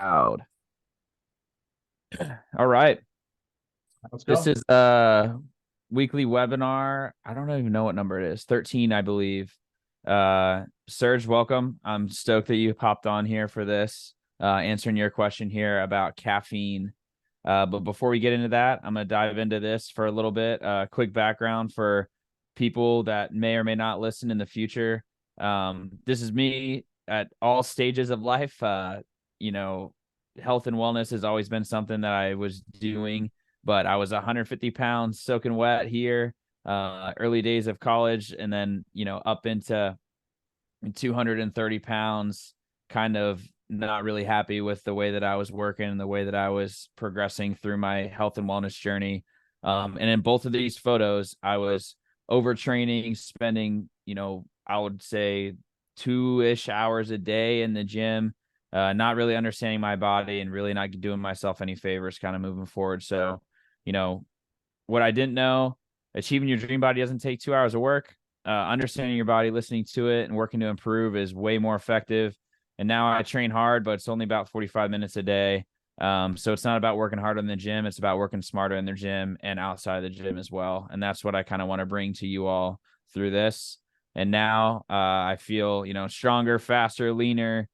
Loud. All right. Let's This go. is a weekly webinar. I don't even know what number it is. 13, I believe. Serge, welcome. I'm stoked that you popped on here for this, answering your question here about caffeine. But before we get into that, I'm going to dive into this for a little bit. Quick background for people that may or may not listen in the future. This is me at all stages of life. You know, health and wellness has always been something that I was doing, but I was 150 pounds soaking wet here, early days of college, and then, up into 230 pounds, kind of not really happy with the way that I was working and the way that I was progressing through my health and wellness journey. And in both of these photos, I was overtraining, spending, I would say 2-ish hours a day in the gym, not really understanding my body and really not doing myself any favors kind of moving forward. So, you know, what I didn't know, achieving your dream body doesn't take 2 hours of work. Understanding your body, listening to it, and working to improve is way more effective. And now I train hard, but it's only about 45 minutes a day. So it's not about working harder in the gym. It's about working smarter in the gym and outside of the gym as well. And that's what I kind of want to bring to you all through this. And now I feel, stronger, faster, leaner,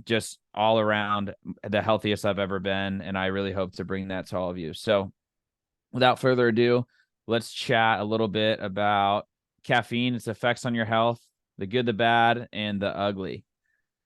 just all around the healthiest I've ever been. And I really hope to bring that to all of you. So without further ado, let's chat a little bit about caffeine, its effects on your health, the good, the bad, and the ugly.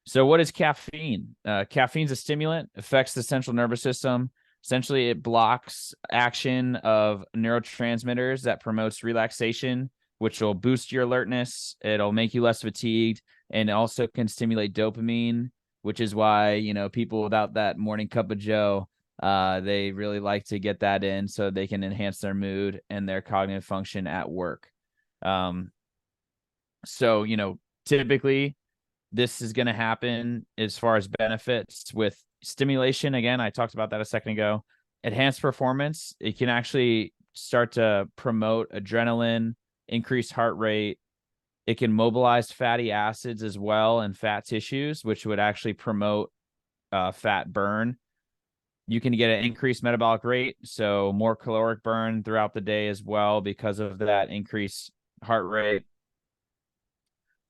So what is caffeine? Caffeine is a stimulant, affects the central nervous system. Essentially, it blocks action of neurotransmitters that promotes relaxation, which will boost your alertness. It'll make you less fatigued, and also can stimulate dopamine, which is why, people without that morning cup of joe, they really like to get that in so they can enhance their mood and their cognitive function at work. Um, so, typically this is going to happen as far as benefits with stimulation. Again, I talked about that a second ago. Enhanced performance. It can actually start to promote adrenaline, increase heart rate. It can mobilize fatty acids as well and fat tissues, which would actually promote fat burn. You can get an increased metabolic rate, so more caloric burn throughout the day as well because of that increased heart rate,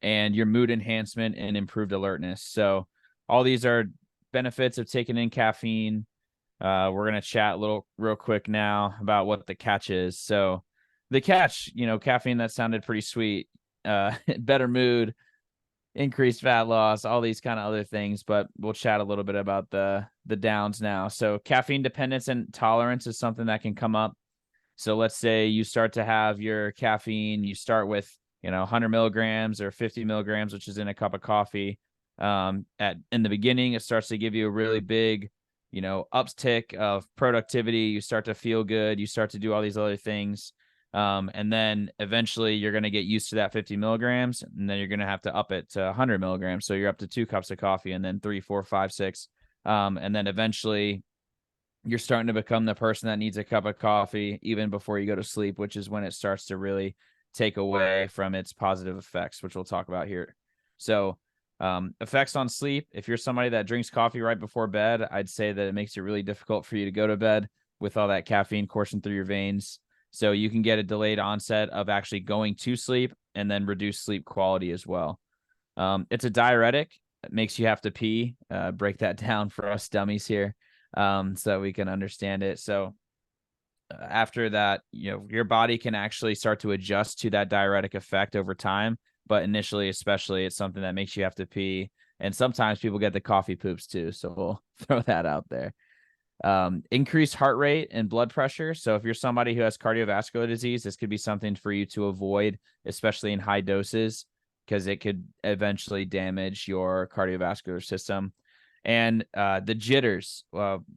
and your mood enhancement and improved alertness. So all these are benefits of taking in caffeine. We're going to chat a little real quick now about what the catch is. So the catch, caffeine, that sounded pretty sweet. Better mood, increased fat loss, all these kind of other things, but we'll chat a little bit about the downs now. So caffeine dependence and tolerance is something that can come up. So let's say you start to have your caffeine, you start with, 100 milligrams or 50 milligrams, which is in a cup of coffee. In the beginning, it starts to give you a really big, uptick of productivity. You start to feel good. You start to do all these other things. And then eventually you're going to get used to that 50 milligrams, and then you're going to have to up it to 100 milligrams. So you're up to 2 cups of coffee, and then 3, 4, 5, 6. And then eventually you're starting to become the person that needs a cup of coffee even before you go to sleep, which is when it starts to really take away from its positive effects, which we'll talk about here. So effects on sleep. If you're somebody that drinks coffee right before bed, I'd say that it makes it really difficult for you to go to bed with all that caffeine coursing through your veins. So you can get a delayed onset of actually going to sleep, and then reduce sleep quality as well. It's a diuretic. It makes you have to pee. Break that down for us dummies here, so we can understand it. So after that, your body can actually start to adjust to that diuretic effect over time. But initially, especially, it's something that makes you have to pee. And sometimes people get the coffee poops too. So we'll throw that out there. Increased heart rate and blood pressure. So if you're somebody who has cardiovascular disease, this could be something for you to avoid, especially in high doses, because it could eventually damage your cardiovascular system. And the jitters.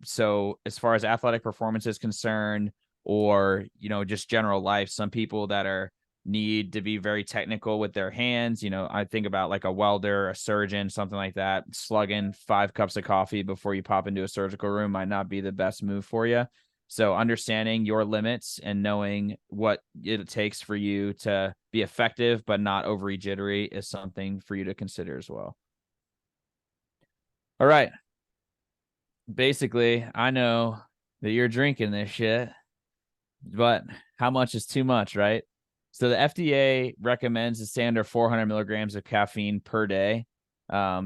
So as far as athletic performance is concerned, or just general life, some people that need to be very technical with their hands. I think about like a welder, a surgeon, something like that. Slugging 5 cups of coffee before you pop into a surgical room might not be the best move for you. So understanding your limits and knowing what it takes for you to be effective but not overly jittery is something for you to consider as well. All right. basically, I know that you're drinking this shit, but how much is too much, right? So the FDA recommends a standard 400 milligrams of caffeine per day.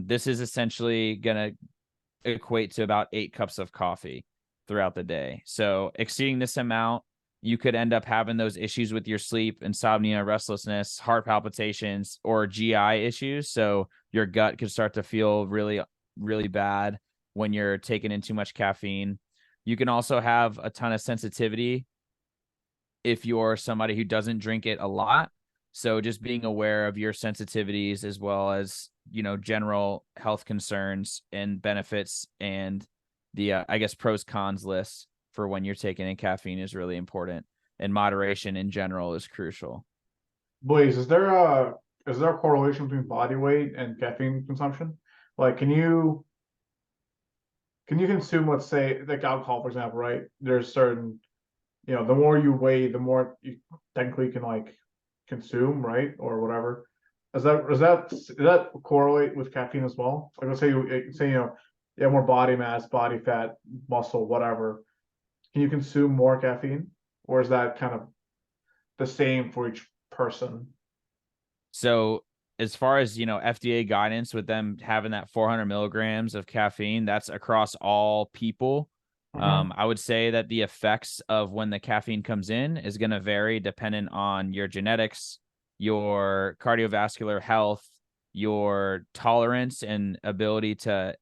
This is essentially going to equate to about 8 cups of coffee throughout the day. So exceeding this amount, you could end up having those issues with your sleep, insomnia, restlessness, heart palpitations, or GI issues. So your gut could start to feel really, really bad when you're taking in too much caffeine. You can also have a ton of sensitivity if you're somebody who doesn't drink it a lot. So just being aware of your sensitivities as well as, general health concerns and benefits and the, I guess, pros cons list for when you're taking in caffeine is really important. And moderation in general is crucial. Blaze, is there a correlation between body weight and caffeine consumption? Like, can you consume, let's say, like alcohol, for example, right? There's certain, the more you weigh, the more you technically can like consume, right, or whatever. Does that correlate with caffeine as well? Like, let's say you have more body mass, body fat, muscle, whatever. Can you consume more caffeine, or is that kind of the same for each person? So as far as, FDA guidance with them having that 400 milligrams of caffeine, that's across all people. Mm-hmm. I would say that the effects of when the caffeine comes in is going to vary depending on your genetics, your cardiovascular health, your tolerance and ability to,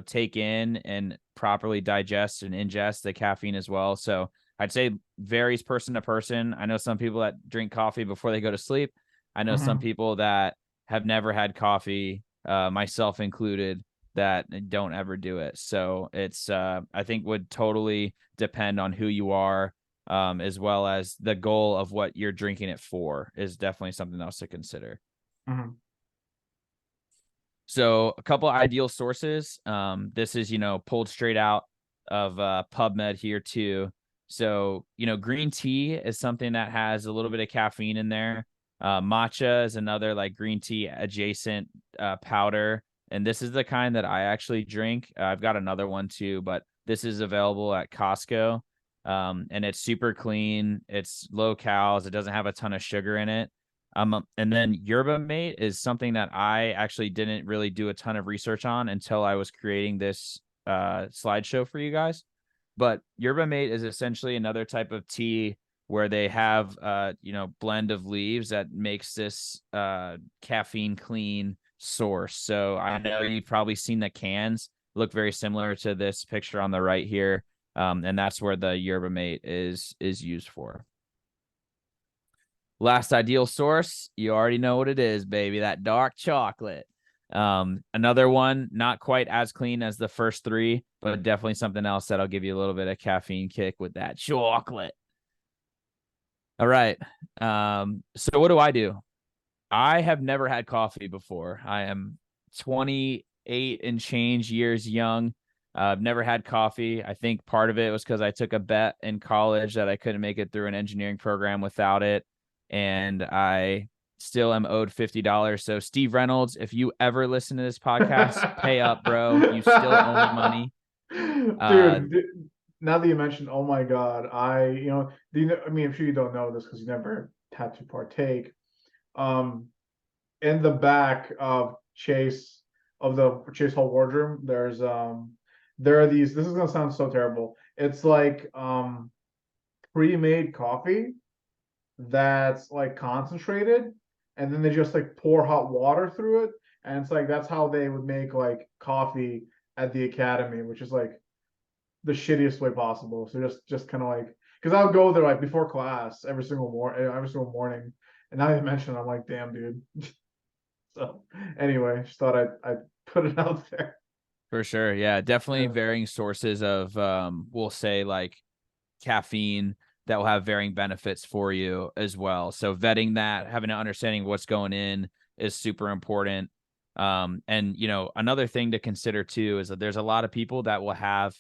take in and properly digest and ingest the caffeine as well. So I'd say varies person to person. I know some people that drink coffee before they go to sleep. I know some Mm-hmm. people that have never had coffee, myself included, that don't ever do it. So it's I think would totally depend on who you are, as well as the goal of what you're drinking it for is definitely something else to consider. Mm-hmm. So a couple ideal sources. This is, pulled straight out of PubMed here too. So, green tea is something that has a little bit of caffeine in there. Matcha is another like green tea adjacent powder. And this is the kind that I actually drink. I've got another one too, but this is available at Costco. And it's super clean. It's low calories. It doesn't have a ton of sugar in it. And then Yerba Mate is something that I actually didn't really do a ton of research on until I was creating this slideshow for you guys. But Yerba Mate is essentially another type of tea where they have blend of leaves that makes this caffeine clean source. So I know you've probably seen the cans look very similar to this picture on the right here. And that's where the Yerba Mate is used for. Last ideal source, you already know what it is, baby. That dark chocolate. Another one, not quite as clean as the first three, but definitely something else that'll give you a little bit of caffeine kick with that chocolate. All right. So what do I do? I have never had coffee before. I am 28 and change years young. I've never had coffee. I think part of it was because I took a bet in college that I couldn't make it through an engineering program without it. And I still am owed $50. So, Steve Reynolds, if you ever listen to this podcast, pay up, bro. You still owe me money. Uh, Dude, now that you mentioned, oh my God, I mean, I'm sure you don't know this because you never had to partake. Um, in the back of the Chase Hall wardroom, there are these. This is gonna sound so terrible. It's like pre-made coffee that's like concentrated, and then they just like pour hot water through it, and it's like that's how they would make like coffee at the academy, which is like the shittiest way possible. So just kind of like because I'll go there like before class every single morning, and now you mention it, I'm like, damn, dude. So anyway, just thought I'd put it out there. for sure. Yeah, definitely Yeah. varying sources of, we'll say, like caffeine that will have varying benefits for you as well. So vetting that, having an understanding of what's going in is super important. And another thing to consider too is that there's a lot of people that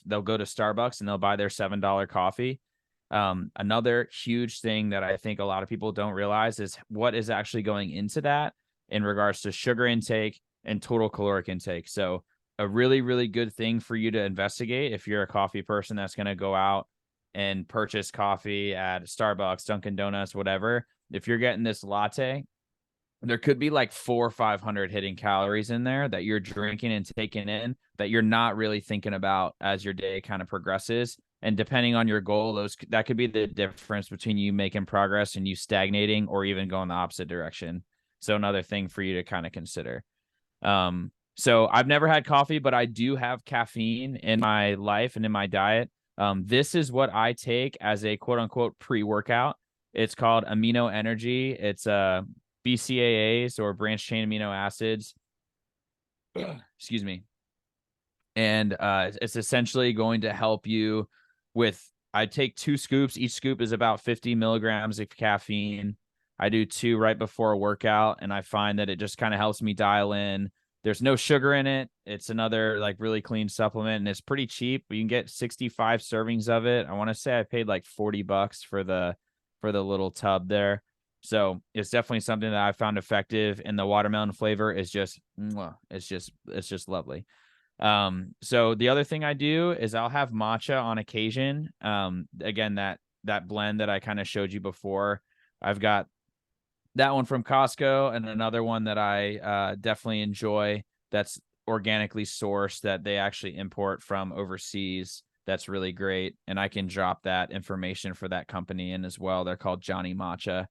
they'll go to Starbucks and they'll buy their $7 coffee. Another huge thing that I think a lot of people don't realize is what is actually going into that in regards to sugar intake and total caloric intake. So a really, really good thing for you to investigate if you're a coffee person that's going to go out and purchase coffee at Starbucks, Dunkin' Donuts, whatever. If you're getting this latte, there could be like 400 or 500 hidden calories in there that you're drinking and taking in that you're not really thinking about as your day kind of progresses. And depending on your goal, that could be the difference between you making progress and you stagnating or even going the opposite direction. So another thing for you to kind of consider. So I've never had coffee, but I do have caffeine in my life and in my diet. This is what I take as a quote unquote pre-workout. It's called Amino Energy. It's BCAAs or branched chain amino acids. Excuse me. And it's essentially going to help you with. I take 2 scoops. Each scoop is about 50 milligrams of caffeine. I do 2 right before a workout, and I find that it just kind of helps me dial in. There's no sugar in it. It's another like really clean supplement, and it's pretty cheap. You can get 65 servings of it. I want to say I paid like $40 for the little tub there. So it's definitely something that I found effective, and the watermelon flavor is just, it's just lovely. So the other thing I do is I'll have matcha on occasion. Again, that blend that I kind of showed you before, I've got that one from Costco and another one that I definitely enjoy that's organically sourced that they actually import from overseas. That's really great. And I can drop that information for that company in as well. They're called Johnny Matcha.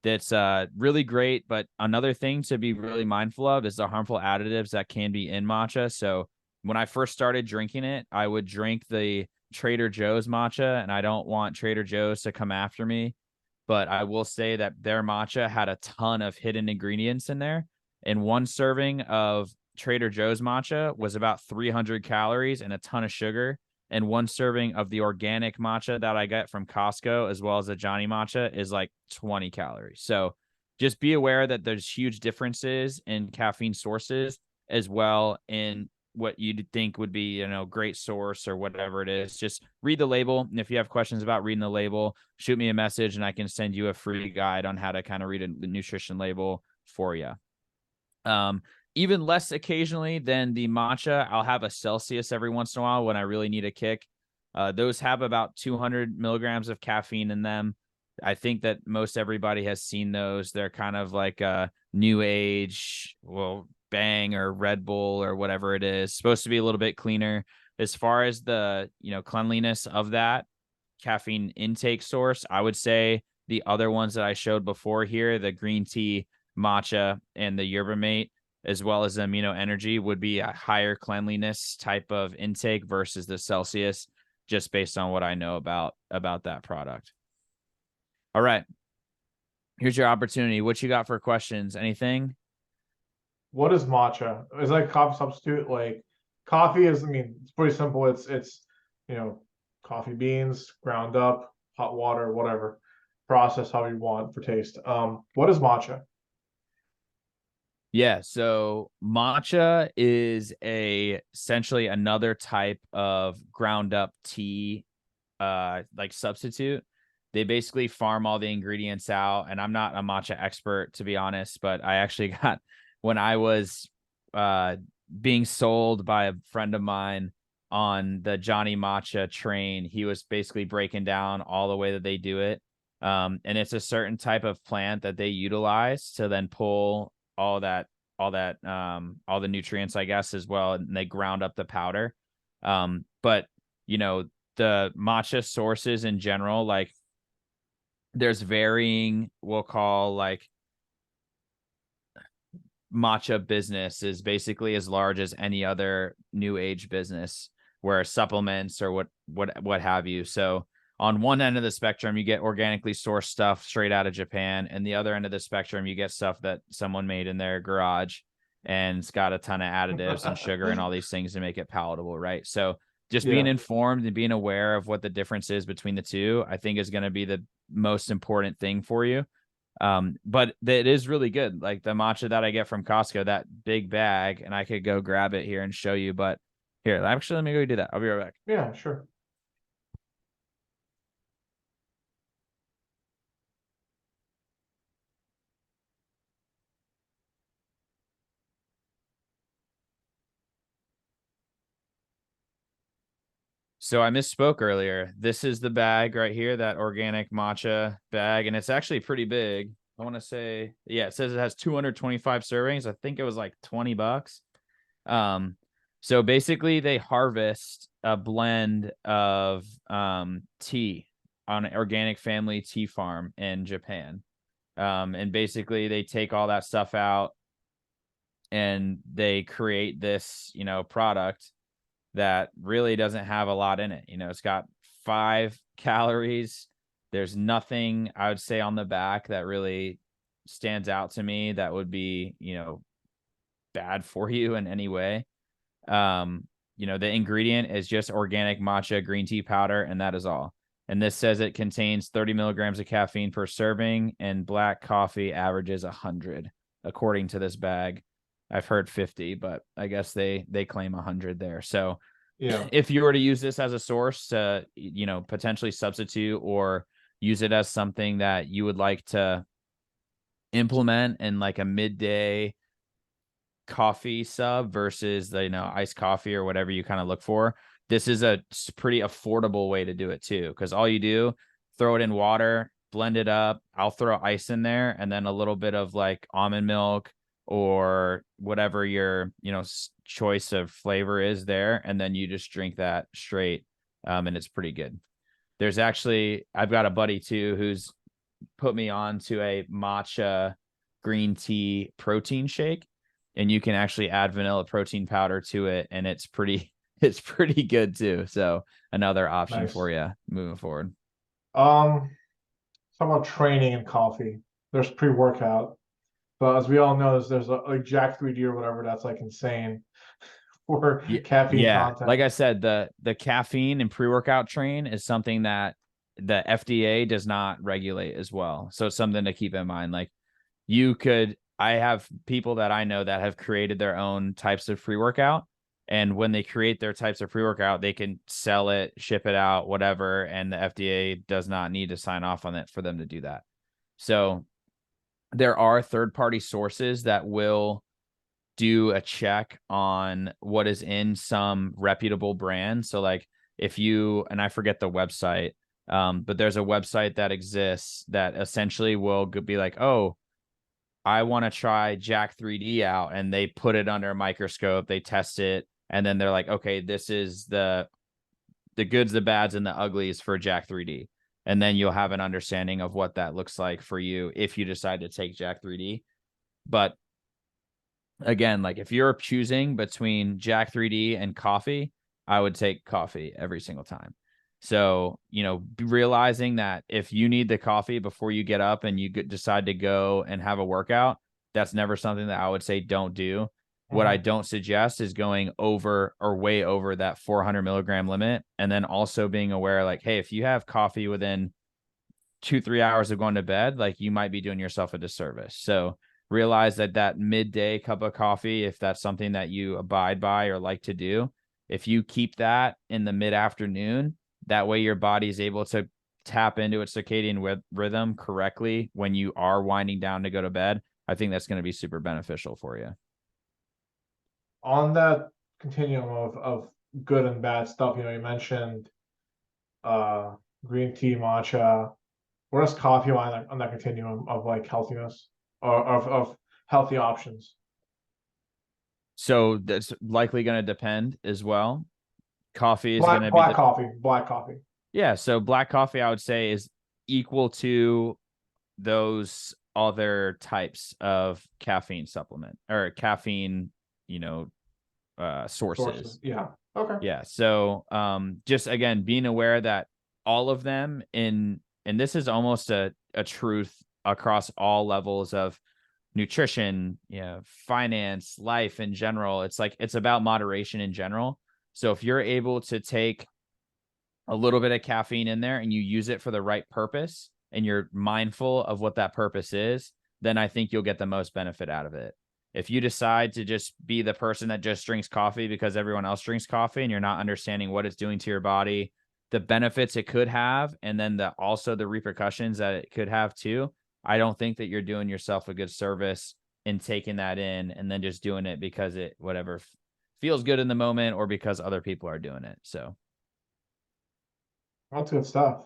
That's really great. But another thing to be really mindful of is the harmful additives that can be in matcha. So when I first started drinking it, I would drink the Trader Joe's matcha, and I don't want Trader Joe's to come after me. But I will say that their matcha had a ton of hidden ingredients in there. And one serving of Trader Joe's matcha was about 300 calories and a ton of sugar. And one serving of the organic matcha that I get from Costco, as well as the Johnny matcha, is like 20 calories. So just be aware that there's huge differences in caffeine sources as well in what you'd think would be, great source or whatever it is. Just read the label. And if you have questions about reading the label, shoot me a message and I can send you a free guide on how to kind of read a nutrition label for you. Even less occasionally than the matcha, I'll have a Celsius every once in a while when I really need a kick. Those have about 200 milligrams of caffeine in them. I think that most everybody has seen those. They're kind of like a new age, Bang or Red Bull or whatever it is. Supposed to be a little bit cleaner. As far as the, cleanliness of that caffeine intake source, I would say the other ones that I showed before here, the green tea, matcha, and the yerba mate, as well as the amino energy, would be a higher cleanliness type of intake versus the Celsius, just based on what I know about that product. All right. Here's your opportunity. What you got for questions? Anything? What is matcha? Is that a coffee substitute? Like coffee is, it's pretty simple. It's coffee beans ground up, hot water, whatever. Process how you want for taste. What is matcha? Yeah, so matcha is essentially another type of ground up tea like substitute. They basically farm all the ingredients out, and I'm not a matcha expert to be honest, but I actually got when I was uh being sold by a friend of mine on the Johnny Matcha train, he was basically breaking down all the way that they do it. And it's a certain type of plant that they utilize to then pull all the nutrients, I guess, as well, and they ground up the powder. But the matcha sources in general, like there's varying, we'll call like matcha business is basically as large as any other new age business where supplements or what have you. So on one end of the spectrum, you get organically sourced stuff straight out of Japan, and the other end of the spectrum, you get stuff that someone made in their garage and it's got a ton of additives and sugar and all these things to make it palatable, right? So just being Yeah. informed and being aware of what the difference is between the two, I think is going to be the most important thing for you. But it is really good. Like the matcha that I get from Costco, that big bag, and I could go grab it here and show you. But here, actually, let me go do that. I'll be right back. Yeah, sure. So I misspoke earlier. This is the bag right here, that organic matcha bag, and it's actually pretty big. I want to say, yeah, it says it has 225 servings. I think it was like $20. Um, so basically they harvest a blend of tea on an organic family tea farm in Japan. And basically they take all that stuff out and they create this, product that really doesn't have a lot in it. It's got 5 calories. There's nothing I would say on the back that really stands out to me that would be, bad for you in any way. The ingredient is just organic matcha green tea powder, and that is all. And this says it contains 30 milligrams of caffeine per serving, and black coffee averages 100, according to this bag. I've heard 50, but I guess they claim 100 there. So Yeah. if you were to use this as a source to, potentially substitute or use it as something that you would like to implement in like a midday coffee sub versus the, iced coffee or whatever you kind of look for, this is a pretty affordable way to do it too. Because all you do, throw it in water, blend it up. I'll throw ice in there and then a little bit of like almond milk or whatever your, choice of flavor is there. And then you just drink that straight. And it's pretty good. I've got a buddy too, who's put me on to a matcha green tea protein shake, and you can actually add vanilla protein powder to it, and it's pretty good too. So another option Nice. for you moving forward. Talk about training and coffee. There's pre-workout, but as we all know, there's like Jack 3D or whatever that's like insane for caffeine Yeah, like content. I said, the caffeine and pre-workout train is something that the FDA does not regulate as well. So it's something to keep in mind. Like I have people that I know that have created their own types of pre-workout. And when they create their types of pre-workout, they can sell it, ship it out, whatever. And the FDA does not need to sign off on it for them to do that. So there are third-party sources that will do a check on what is in some reputable brands. So like and I forget the website, but there's a website that exists that essentially will be like, oh, I want to try Jack 3D out, and they put it under a microscope, they test it, and then they're like, okay, this is the goods, the bads, and the uglies for Jack 3D. And then you'll have an understanding of what that looks like for you if you decide to take Jack 3D. But again, like if you're choosing between Jack 3D and coffee, I would take coffee every single time. So, realizing that if you need the coffee before you get up and you decide to go and have a workout, that's never something that I would say don't do. What I don't suggest is going over or way over that 400 milligram limit. And then also being aware, like, hey, if you have coffee within 2-3 hours of going to bed, like you might be doing yourself a disservice. So realize that midday cup of coffee, if that's something that you abide by or like to do, if you keep that in the mid-afternoon, that way your body is able to tap into its circadian rhythm correctly when you are winding down to go to bed. I think that's going to be super beneficial for you. On that continuum of good and bad stuff, you mentioned uh green tea, matcha. Where does coffee on that continuum of like healthiness or of healthy options? So that's likely going to depend as well. Coffee is going to be Black coffee, black coffee. yeah. So black coffee, I would say, is equal to those other types of caffeine supplement or caffeine, sources. Yeah. Okay. Yeah. So just again being aware that all of them and this is almost a truth across all levels of nutrition, finance, life in general. It's like it's about moderation in general. So if you're able to take a little bit of caffeine in there and you use it for the right purpose and you're mindful of what that purpose is, then I think you'll get the most benefit out of it. If you decide to just be the person that just drinks coffee because everyone else drinks coffee and you're not understanding what it's doing to your body, the benefits it could have, and then also the repercussions that it could have too, I don't think that you're doing yourself a good service in taking that in and then just doing it because it whatever feels good in the moment or because other people are doing it. So That's good stuff.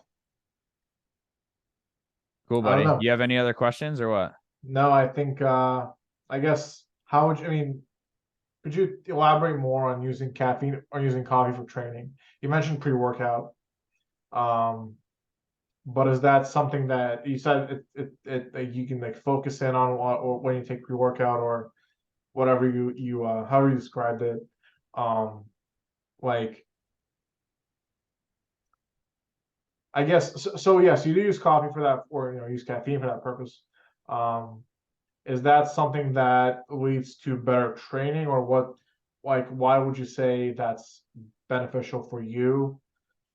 Cool, I don't buddy. know. You have any other questions or what? No, I think I guess how would you, I mean, could you elaborate more on using caffeine or using coffee for training? You mentioned pre-workout. Um, but is that something that you said that you can like focus in on or when you take pre-workout or whatever you however you described it? Um, like I guess so yes, you do use coffee for that or use caffeine for that purpose. Um, is that something that leads to better training or what like why would you say that's beneficial for you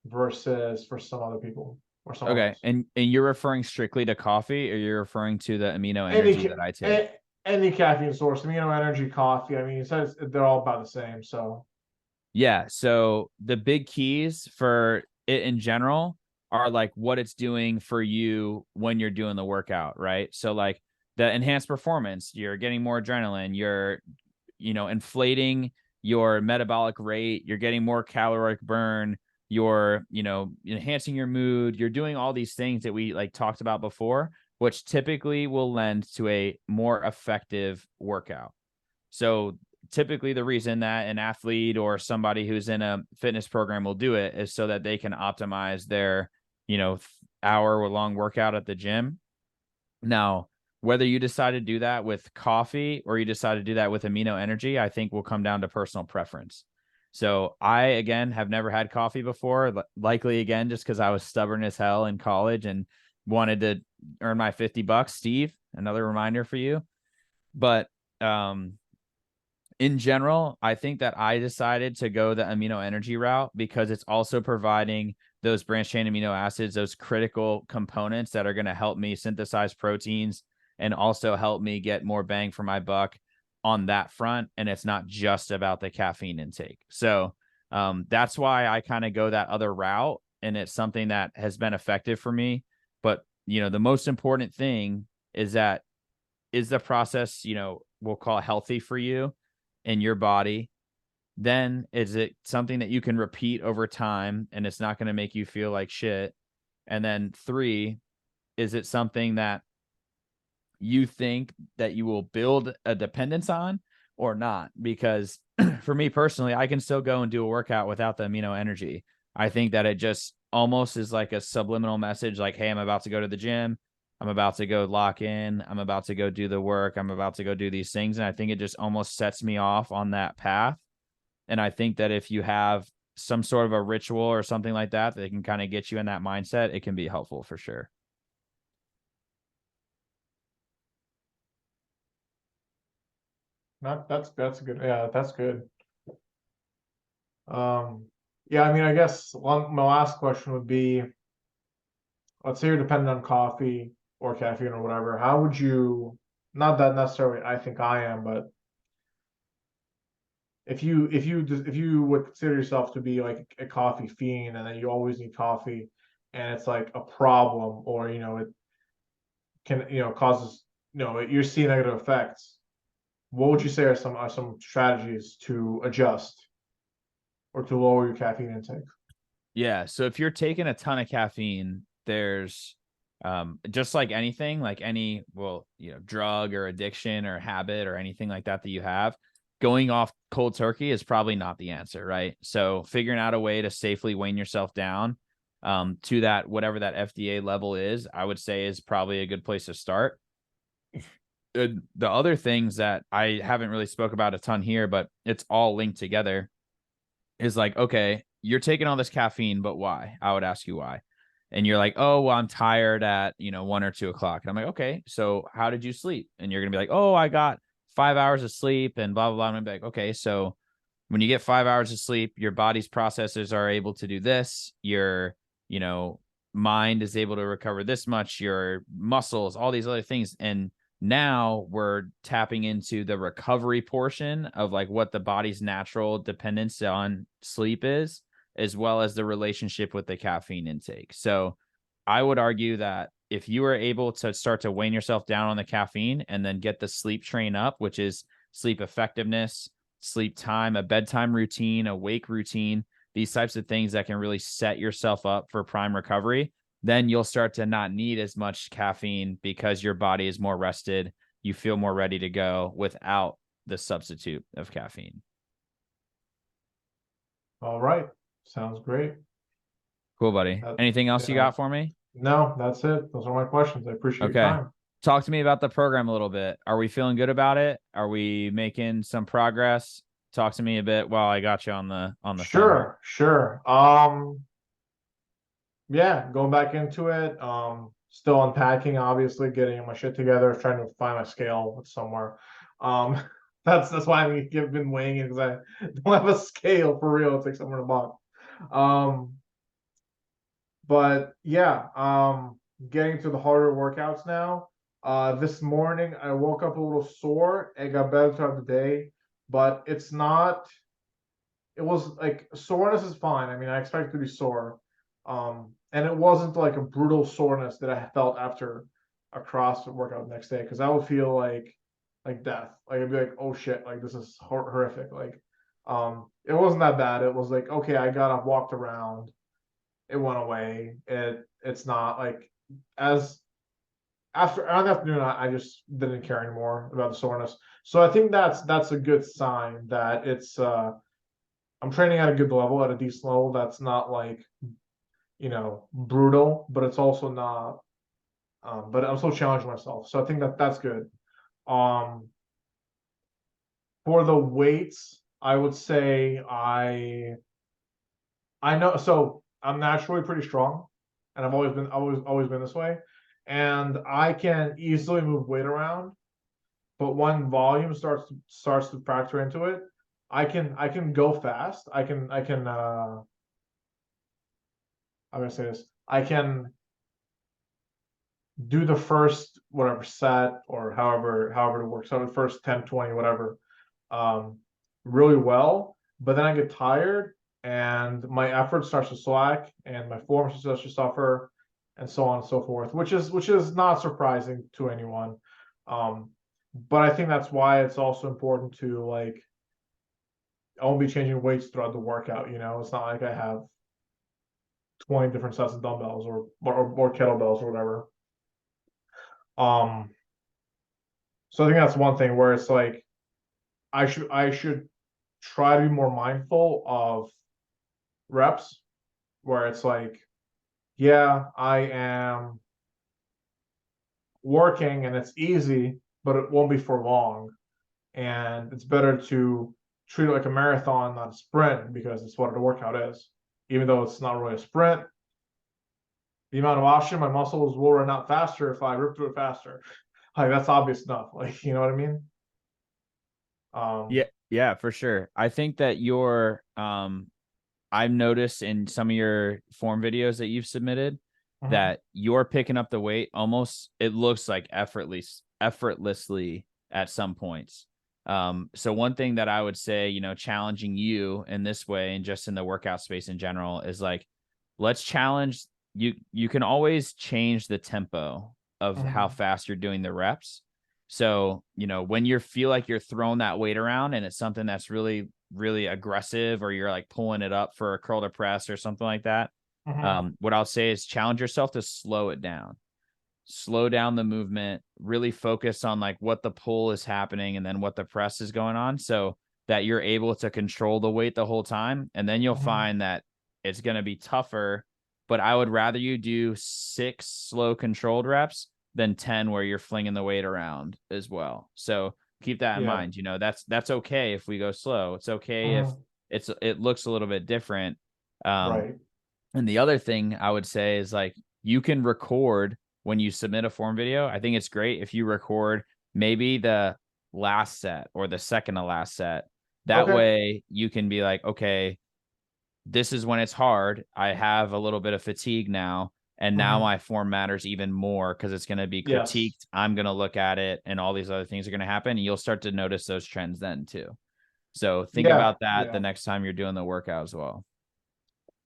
versus for some other people or someone Okay. else? And you're referring strictly to coffee, or you're referring to the amino Any energy that I take? a, any caffeine source, amino energy, coffee. I mean, it says they're all about the same. So Yeah. So the big keys for it in general are like what it's doing for you when you're doing the workout, right? So like the enhanced performance, you're getting more adrenaline, you're, inflating your metabolic rate, you're getting more caloric burn, you're, enhancing your mood, you're doing all these things that we like talked about before, which typically will lend to a more effective workout. So typically the reason that an athlete or somebody who's in a fitness program will do it is so that they can optimize their, hour long workout at the gym. Now, whether you decide to do that with coffee or you decide to do that with amino energy, I think will come down to personal preference. So I, again, have never had coffee before, likely again, just because I was stubborn as hell in college and wanted to earn my $50. Steve, another reminder for you. But in general, I think that I decided to go the amino energy route because it's also providing those branched chain amino acids, those critical components that are going to help me synthesize proteins and also help me get more bang for my buck on that front. And it's not just about the caffeine intake. So that's why I kind of go that other route. And it's something that has been effective for me. But, the most important thing is that is the process, we'll call healthy for you in your body? Then is it something that you can repeat over time and it's not going to make you feel like shit? And then three, is it something that you think that you will build a dependence on or not? Because for me personally, I can still go and do a workout without the amino energy. I think that it just almost is like a subliminal message like, hey, I'm about to go to the gym. I'm about to go lock in. I'm about to go do the work. I'm about to go do these things. And I think it just almost sets me off on that path. And I think that if you have some sort of a ritual or something like that, that can kind of get you in that mindset, it can be helpful for sure. that's good. Yeah, that's good. Um, yeah, I mean, I guess my last question would be, let's say you're dependent on coffee or caffeine or whatever. How would you? Not that necessarily I think I am, but if you would consider yourself to be like a coffee fiend and then you always need coffee and it's like a problem or it can causes you're seeing negative effects, what would you say are some strategies to adjust or to lower your caffeine intake? Yeah. So if you're taking a ton of caffeine, there's just like anything, like any, well, drug or addiction or habit or anything like that you have, going off cold turkey is probably not the answer, right? So figuring out a way to safely wean yourself down to that, whatever that FDA level is, I would say is probably a good place to start. The other things that I haven't really spoke about a ton here, but it's all linked together is like, okay, you're taking all this caffeine, but why? I would ask you why. And you're like, oh, well, I'm tired at, 1 or 2 o'clock. And I'm like, okay, so how did you sleep? And you're going to be like, oh, I got 5 hours of sleep and blah, blah, blah. And I'm gonna be like, okay, so when you get 5 hours of sleep, your body's processors are able to do this. Your, you know, mind is able to recover this much, your muscles, all these other things. And now we're tapping into the recovery portion of like what the body's natural dependence on sleep is, as well as the relationship with the caffeine intake. So I would argue that if you are able to start to wane yourself down on the caffeine and then get the sleep train up, which is sleep effectiveness, sleep time, a bedtime routine, a wake routine, these types of things that can really set yourself up for prime recovery, then you'll start to not need as much caffeine because your body is more rested. You feel more ready to go without the substitute of caffeine. All right. Sounds great. Cool, buddy. Anything else you Yeah. got for me? No, that's it. Those are my questions. I appreciate your Okay. time. Talk to me about the program a little bit. Are we feeling good about it? Are we making some progress? Talk to me a bit while I got you on the phone here. Sure. Yeah, going back into it. Still unpacking, obviously, getting my shit together, trying to find my scale somewhere. Um, that's why I've been weighing it, because I don't have a scale for real. It's like somewhere in the box. But yeah, getting to the harder workouts now. This morning I woke up a little sore. It got better throughout the day, but it's not. It was like soreness is fine. I mean, I expect to be sore, and it wasn't like a brutal soreness that I felt after a CrossFit workout the next day, because I would feel like death. Like I'd be like, oh shit, like this is horrific. Like, it wasn't that bad. It was like, okay, I got up, walked around, it went away. It's not like, as after on the afternoon, I just didn't care anymore about the soreness. So I think that's a good sign that it's I'm training at a good level, at a decent level. That's not like, brutal, but it's also not. But I'm still challenging myself, so I think that's good. Um, for the weights, I would say I know, so I'm naturally pretty strong, and I've always been this way, and I can easily move weight around. But when volume starts to factor into it, I can go fast. I can I'm gonna say this. I can do the first whatever set, or however it works out, the first 10, 20, whatever, um, really well. But then I get tired, and my effort starts to slack, and my form starts to suffer, and so on and so forth, which is not surprising to anyone. Um, but I think that's why it's also important to, like, I won't be changing weights throughout the workout. It's not like I have 20 different sets of dumbbells, or kettlebells, or whatever. Um, so I think that's one thing where it's like, I should try to be more mindful of reps, where it's like, yeah, I am working and it's easy, but it won't be for long. And it's better to treat it like a marathon, not a sprint, because it's what the workout is. Even though it's not really a sprint, the amount of oxygen my muscles will run out faster if I rip through it faster. Like, that's obvious enough. Like, you know what I mean? Yeah, yeah, for sure. I think that I've noticed in some of your form videos that you've submitted Mhm, that you're picking up the weight almost, it looks like effortlessly at some points. So one thing that I would say, challenging you in this way and just in the workout space in general is like, let's challenge you. You can always change the tempo of how mhm, fast you're doing the reps. So, when you feel like you're throwing that weight around and it's something that's really, really aggressive, or you're like pulling it up for a curl to press or something like that, mhm, what I'll say is challenge yourself to slow it down. Slow down the movement, really focus on like what the pull is happening and then what the press is going on, so that you're able to control the weight the whole time. And then you'll mhm. find that it's going to be tougher, but I would rather you do 6 slow controlled reps than 10 where you're flinging the weight around as well. So keep that in Yeah. mind. That's okay if we go slow. It's okay if Mhm. it looks a little bit different. Um, Right. and the other thing I would say is like, you can record when you submit a form video. I think it's great if you record maybe the last set or the second to last set. That Okay. way you can be like, okay, this is when it's hard. I have a little bit of fatigue now. And now Mhm. my form matters even more because it's going to be Yes. critiqued. I'm going to look at it and all these other things are going to happen. And you'll start to notice those trends then too. So think Yeah. about that the Yeah. next time you're doing the workout as well.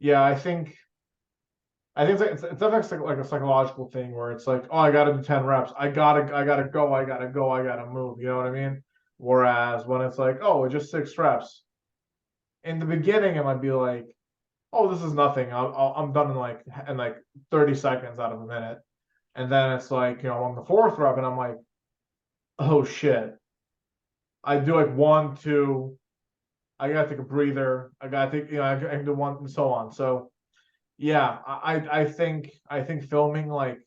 Yeah. I think it's definitely like a psychological thing, where it's like, oh, I gotta do 10 reps. I gotta go. I gotta move. You know what I mean? Whereas when it's like, oh, it's just 6 reps. In the beginning, it might be like, oh, this is nothing. I'm done in like 30 seconds out of a minute. And then it's like, on the fourth rep, and I'm like, oh shit. I do like one, two, I gotta take a breather. I gotta take, I can do one and so on. So yeah, I think filming like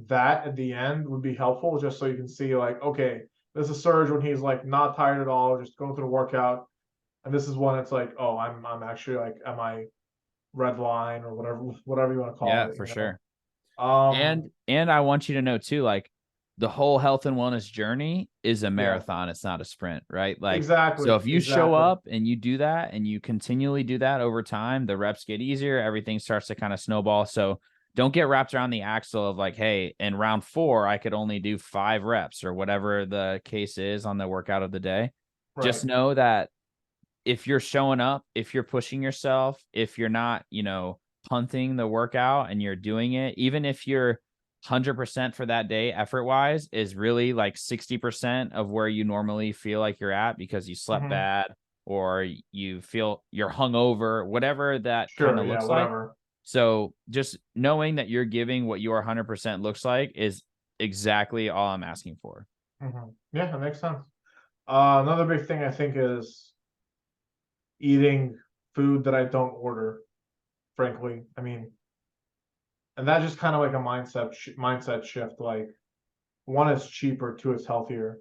that at the end would be helpful just so you can see like, okay, this is Surge when he's like not tired at all, just going through the workout. And this is when it's like, oh, I'm actually like am I red line or whatever you want to call Yeah, it, for sure. Um And I want you to know too, like the whole health and wellness journey is a yeah, marathon. It's not a sprint, right? Like, so exactly, if you show exactly. up and you do that and you continually do that over time, the reps get easier. Everything starts to kind of snowball. So don't get wrapped around the axle of like, hey, in round 4, I could only do 5 reps or whatever the case is on the workout of the day. Just Right. know that if you're showing up, if you're pushing yourself, if you're not, punting the workout and you're doing it, even if you're 100% for that day, effort wise, is really like 60% of where you normally feel like you're at because you slept Hmm. bad or you feel you're hungover, whatever that kind Sure, of yeah, looks like. whatever. So just knowing that you're giving what your 100% looks like is exactly all I'm asking for. Yeah, that makes sense. Another big thing I think is eating food that I don't order, frankly. I mean, and that's just kind of like a mindset shift. Like, one, it's cheaper, two, it's healthier.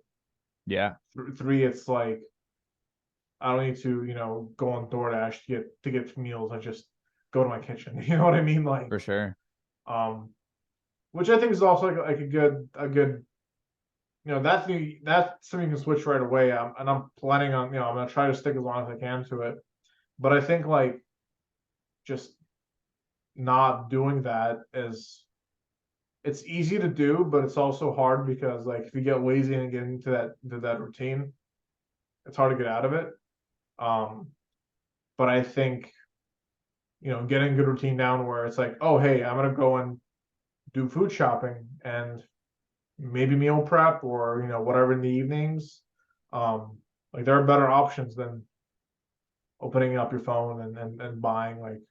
Yeah, Three, it's like I don't need to, go on DoorDash to get meals. I just go to my kitchen. You know what I mean? Like, for sure. um, which I think is also like a good, that's something you can switch right away. And I'm planning on, I'm gonna try to stick as long as I can to it. But I think like just not doing that is it's easy to do, but it's also hard because like if you get lazy and get into that routine, it's hard to get out of it. Um, but I think getting a good routine down where it's like, oh hey, I'm gonna go and do food shopping and maybe meal prep or whatever in the evenings. Um, like there are better options than opening up your phone and buying like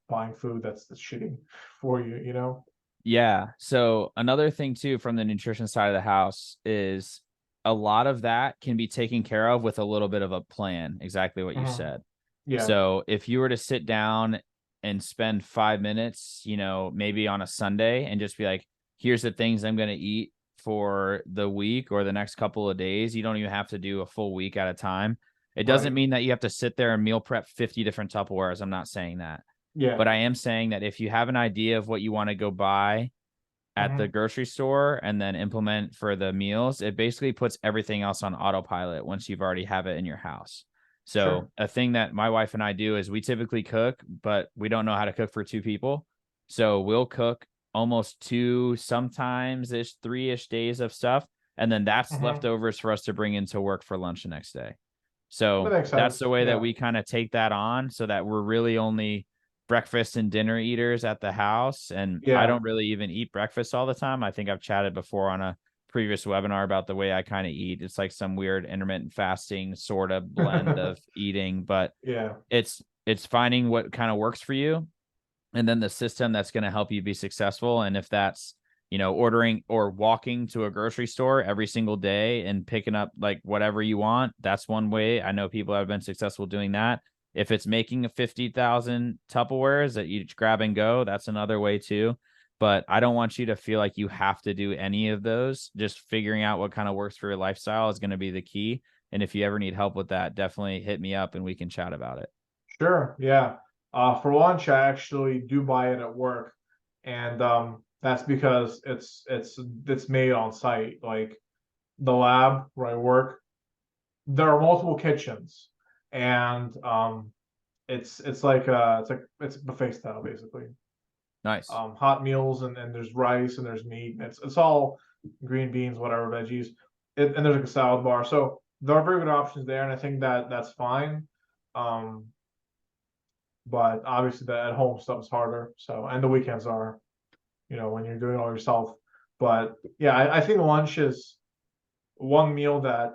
buying food that's shitty for you. Yeah. So another thing too from the nutrition side of the house is a lot of that can be taken care of with a little bit of a plan, exactly what you Mhm. said. Yeah, So if you were to sit down and spend 5 minutes, maybe on a Sunday and just be like, here's the things I'm going to eat for the week or the next couple of days. You don't even have to do a full week at a time. It doesn't right. mean that you have to sit there and meal prep 50 different Tupperwares. I'm not saying that. Yeah. But I am saying that if you have an idea of what you want to go buy at the Hmm. grocery store and then implement for the meals, it basically puts everything else on autopilot once you've already have it in your house. Sure. So a thing that my wife and I do is we typically cook, but we don't know how to cook for 2 people. So we'll cook almost 2, sometimes ish 3-ish days of stuff. And then that's Hmm. leftovers for us to bring into work for lunch the next day. That So makes that's the sense. way that Yeah. we kind of take that on so that we're really only breakfast and dinner eaters at the house. And I Yeah. don't really even eat breakfast all the time. I think I've chatted before on a previous webinar about the way I kind of eat. It's like some weird intermittent fasting sort of blend of eating, but Yeah. it's finding what kind of works for you and then the system that's going to help you be successful. And if that's, ordering or walking to a grocery store every single day and picking up like whatever you want, that's one way. I know people have been successful doing that. If it's making a 50,000 Tupperwares that you grab and go, that's another way too. But I don't want you to feel like you have to do any of those. Just figuring out what kind of works for your lifestyle is going to be the key. And if you ever need help with that, definitely hit me up and we can chat about it. Sure. Yeah. For lunch, I actually do buy it at work, and that's because it's made on site. Like the lab where I work, there are multiple kitchens, and it's buffet style basically. Nice. Hot meals and there's rice and there's meat and it's all green beans, whatever veggies, and there's like a salad bar. So there are very good options there, and I think that that's fine. Um, but obviously the at home stuff is harder. So and the weekends are, when you're doing it all yourself. But yeah, I think lunch is one meal that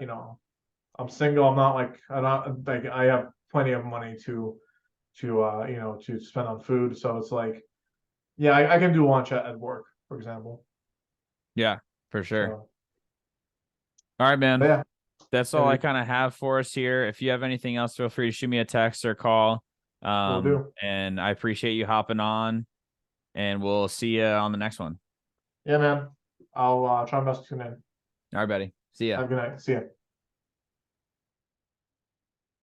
I'm single. I'm not like I don't like I have plenty of money to spend on food. So it's like, yeah, I can do lunch at work, for example. Yeah, for sure. So, All right, but man. yeah, That's yeah, all I dude, kind of have for us here. If you have anything else, feel free to shoot me a text or call. will do. And I appreciate you hopping on, and we'll see you on the next one. Yeah, man. I'll try my best to tune in. All right, buddy. See ya. Have a good night. See ya.